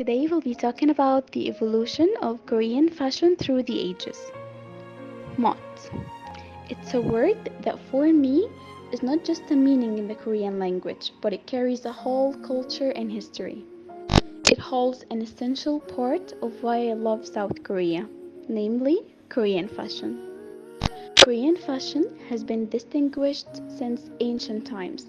Today we'll be talking about the evolution of Korean fashion through the ages. Mod. It's a word that for me is not just a meaning in the Korean language, but it carries a whole culture and history. It holds an essential part of why I love South Korea, namely Korean fashion. Korean fashion has been distinguished since ancient times,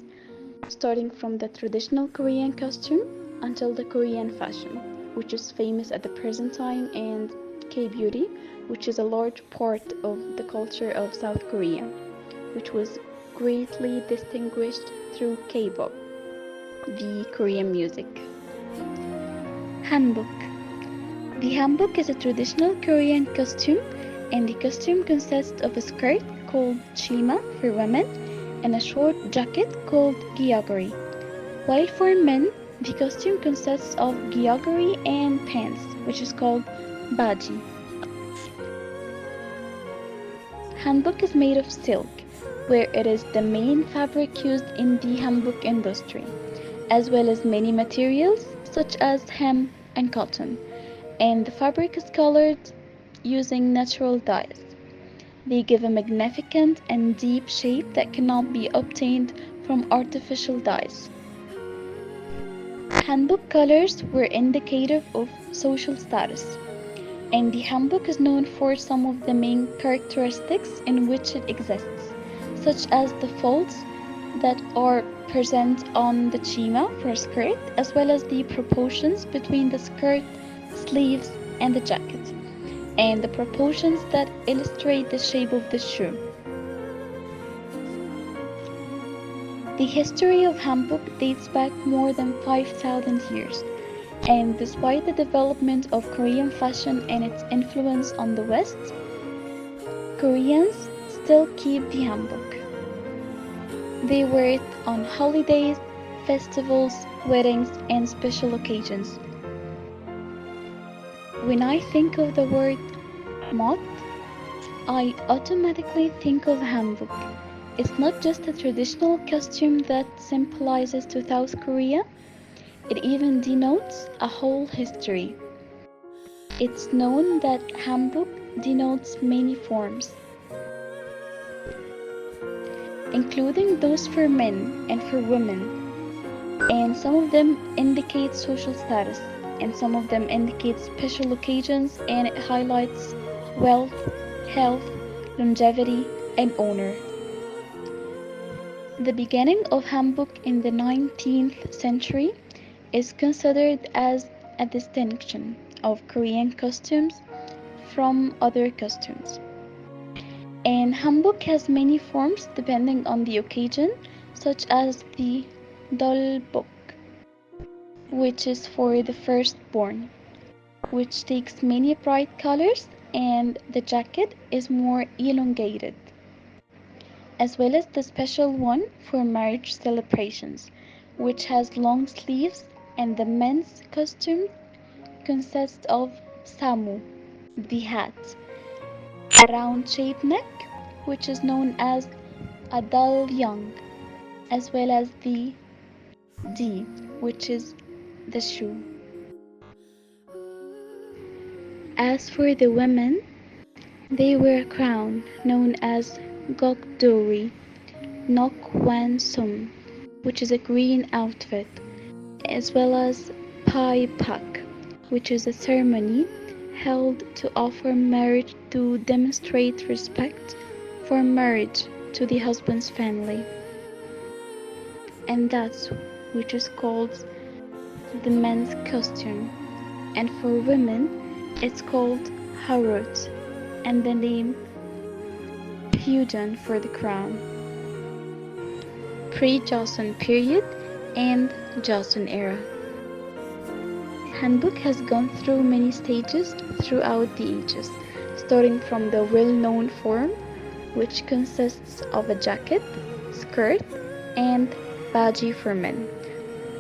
starting from the traditional Korean costume until the Korean fashion, which is famous at the present time, and kbeauty, which is a large part of the culture of South Korea, which was greatly distinguished through K-pop, the Korean music. Hanbok. The hanbok is a traditional Korean costume, and the costume consists of a skirt called chima for women and a short jacket called gyoguri. While for men, the costume consists of gyoguri and pants, which is called baji. Hanbok is made of silk, where it is the main fabric used in the hanbok industry, as well as many materials such as hem and cotton, and the fabric is colored using natural dyes. They give a magnificent and deep shape that cannot be obtained from artificial dyes. Hanbok colors were indicative of social status, and the hanbok is known for some of the main characteristics in which it exists, such as the folds that are present on the chima for skirt, as well as the proportions between the skirt, sleeves, and the jacket, and the proportions that illustrate the shape of the shoe. The history of hanbok dates back more than 5,000 years, and despite the development of Korean fashion and its influence on the West, Koreans still keep the hanbok. They wear it on holidays, festivals, weddings, and special occasions. When I think of the word moth, I automatically think of hanbok. It's not just a traditional costume that symbolizes to South Korea, it even denotes a whole history. It's known that hanbok denotes many forms, including those for men and for women, and some of them indicate social status, and some of them indicate special occasions, and it highlights wealth, health, longevity, and honor. The beginning of hanbok in the 19th century is considered as a distinction of Korean costumes from other costumes. And hanbok has many forms depending on the occasion, such as the dolbok, which is for the firstborn, which takes many bright colors, and the jacket is more elongated, as well as the special one for marriage celebrations, which has long sleeves, and the men's costume consists of samu, the hat, a round-shaped neck, which is known as a dalyang, as well as the D, which is the shoe. As for the women, they wear a crown known as gokdori, nokwansum, which is a green outfit, as well as pai pak, which is a ceremony held to offer marriage to demonstrate respect for marriage to the husband's family. And that's which is called the men's costume. And for women, it's called harut, and the name Hyudan for the crown. Pre-Joseon period and Joseon era. Hanbok has gone through many stages throughout the ages, starting from the well-known form, which consists of a jacket, skirt, and baji for men,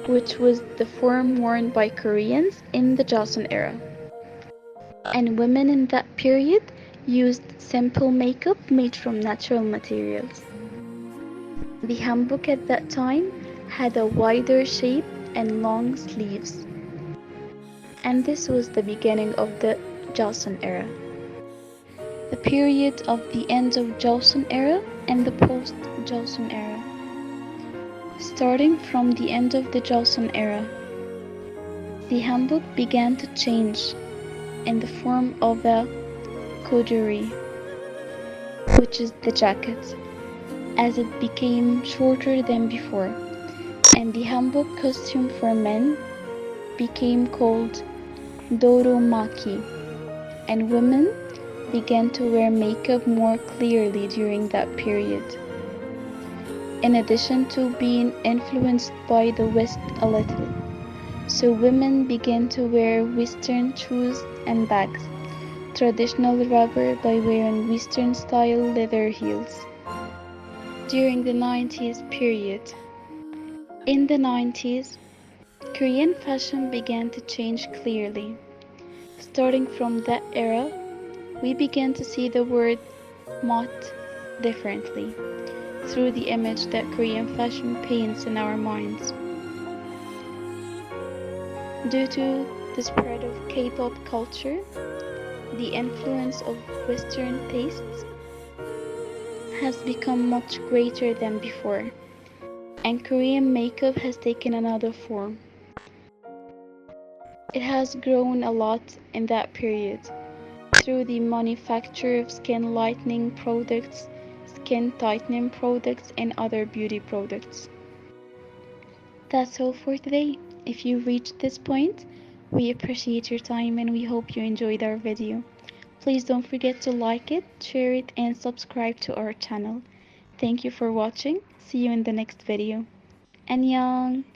which was the form worn by Koreans in the Joseon era. And women in that period used simple makeup made from natural materials. The hanbok at that time had a wider shape and long sleeves. and this was the beginning of the Joseon era, the period of the end of Joseon era and the post-Joseon era. Starting from the end of the Joseon era, the hanbok began to change in the form of a koduri, which is the jacket, as it became shorter than before, and the hanbok costume for men became called doromaki, and women began to wear makeup more clearly during that period. In addition to being influenced by the West a little, so women began to wear Western shoes and bags, traditional rubber by wearing Western style leather heels. During the 90s period, in the 90s, Korean fashion began to change clearly. Starting from that era, we began to see the word "mot" differently through the image that Korean fashion paints in our minds. Due to the spread of K-pop culture, the influence of Western tastes has become much greater than before, and Korean makeup has taken another form. It has grown a lot in that period through the manufacture of skin lightening products, skin tightening products, and other beauty products. That's all for today. If you reached this point, we appreciate your time and we hope you enjoyed our video. Please don't forget to like it, share it, and subscribe to our channel. Thank you for watching. See you in the next video. Annyeong!